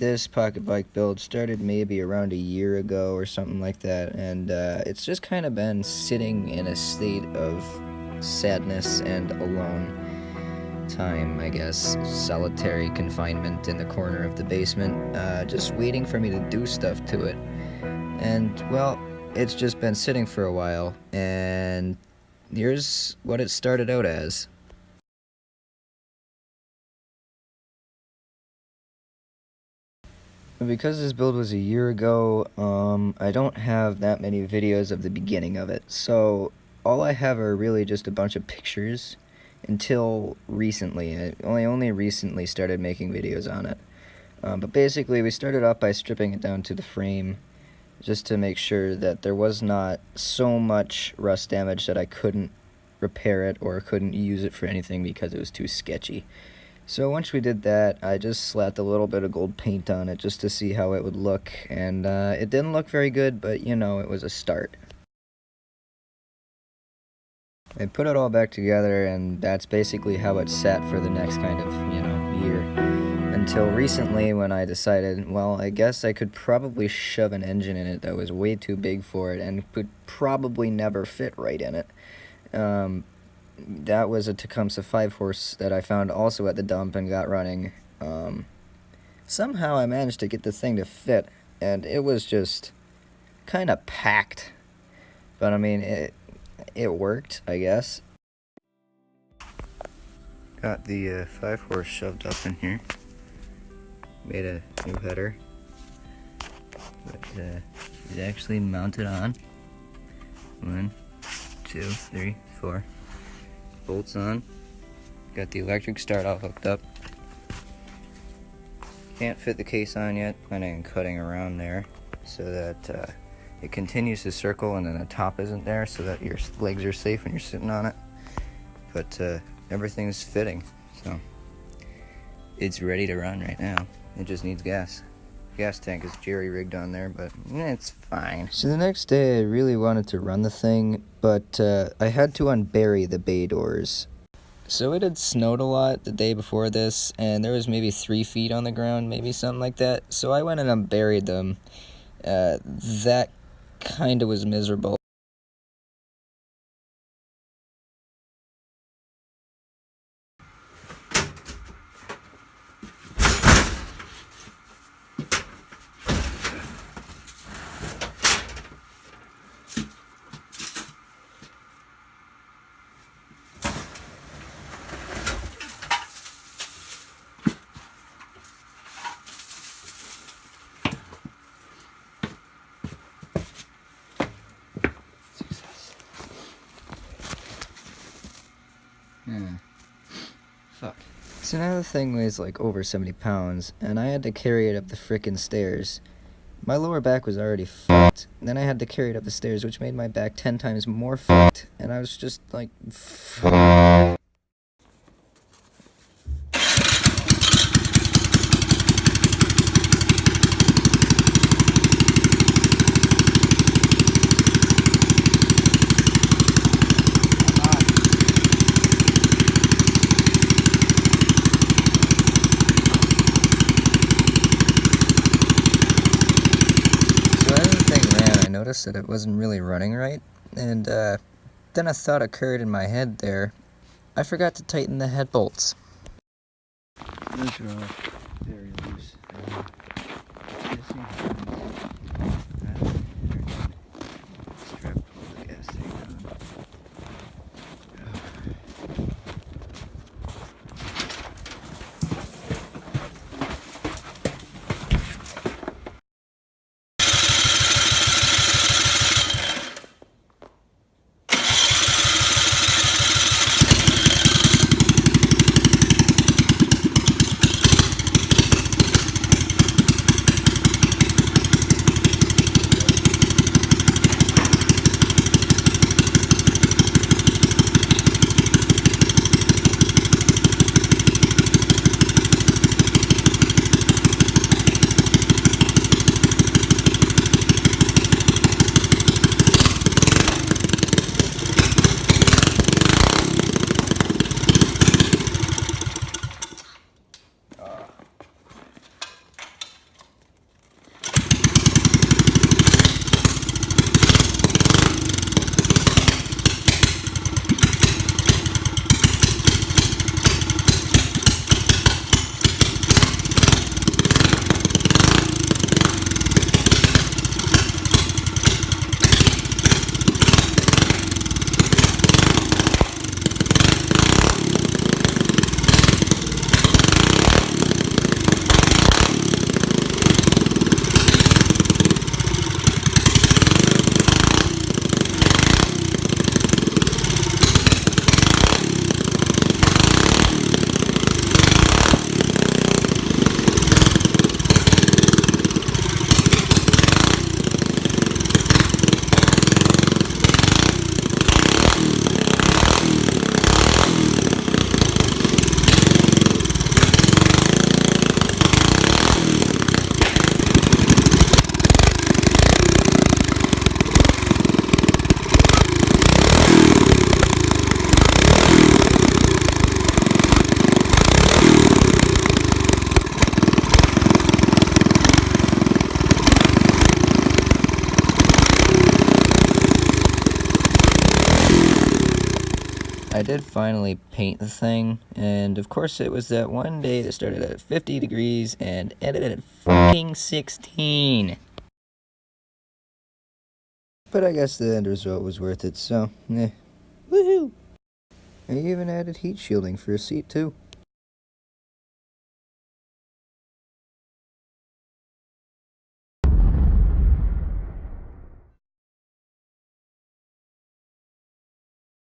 this pocket bike build started maybe around a year ago or something like that, and it's just kind of been sitting in a state of sadness and alone time, I guess, solitary confinement in the corner of the basement, just waiting for me to do stuff to it. And, well, it's just been sitting for a while, and here's what it started out as. Because this build was a year ago, I don't have that many videos of the beginning of it, so all I have are really just a bunch of pictures until recently. I only recently started making videos on it. But basically, we started off by stripping it down to the frame, just to make sure that there was not so much rust damage that I couldn't repair it or couldn't use it for anything because it was too sketchy. So once we did that, I just slapped a little bit of gold paint on it just to see how it would look, and it didn't look very good, but you know, it was a start. I put it all back together, and that's basically how it sat for the next kind of, year. Until recently when I decided, well, I guess I could probably shove an engine in it that was way too big for it and could probably never fit right in it. That was a Tecumseh 5-horse that I found also at the dump and got running. Somehow I managed to get the thing to fit, and it was just kind of packed. But I mean, it worked, I guess. Got the 5-horse shoved up in here. Made a new header. But it's actually mounted on. 1, 2, 3, 4. Bolts on. Got the electric start all hooked up. Can't fit the case on yet. Planning on cutting around there so that it continues to circle and then the top isn't there, so that your legs are safe when you're sitting on it. But everything's fitting, so it's ready to run right now. It just needs gas. Gas tank is jerry-rigged on there, but it's fine. So the next day I really wanted to run the thing, but I had to unbury the bay doors. So it had snowed a lot the day before this, and there was maybe 3 feet on the ground, maybe something like that. So I went and unburied them. That kinda was miserable. Fuck. So now the thing weighs like over 70 pounds, and I had to carry it up the frickin' stairs. My lower back was already fucked, then I had to carry it up the stairs, which made my back 10 times more fucked, and I was just like, fuck. Noticed that it wasn't really running right, and then a thought occurred in my head there. I forgot to tighten the head bolts. Those are all very loose. Strap the gas tank on. I did finally paint the thing, and of course it was that one day that started at 50 degrees and ended at fucking 16. But I guess the end result was worth it, so, eh. Woohoo! I even added heat shielding for a seat, too.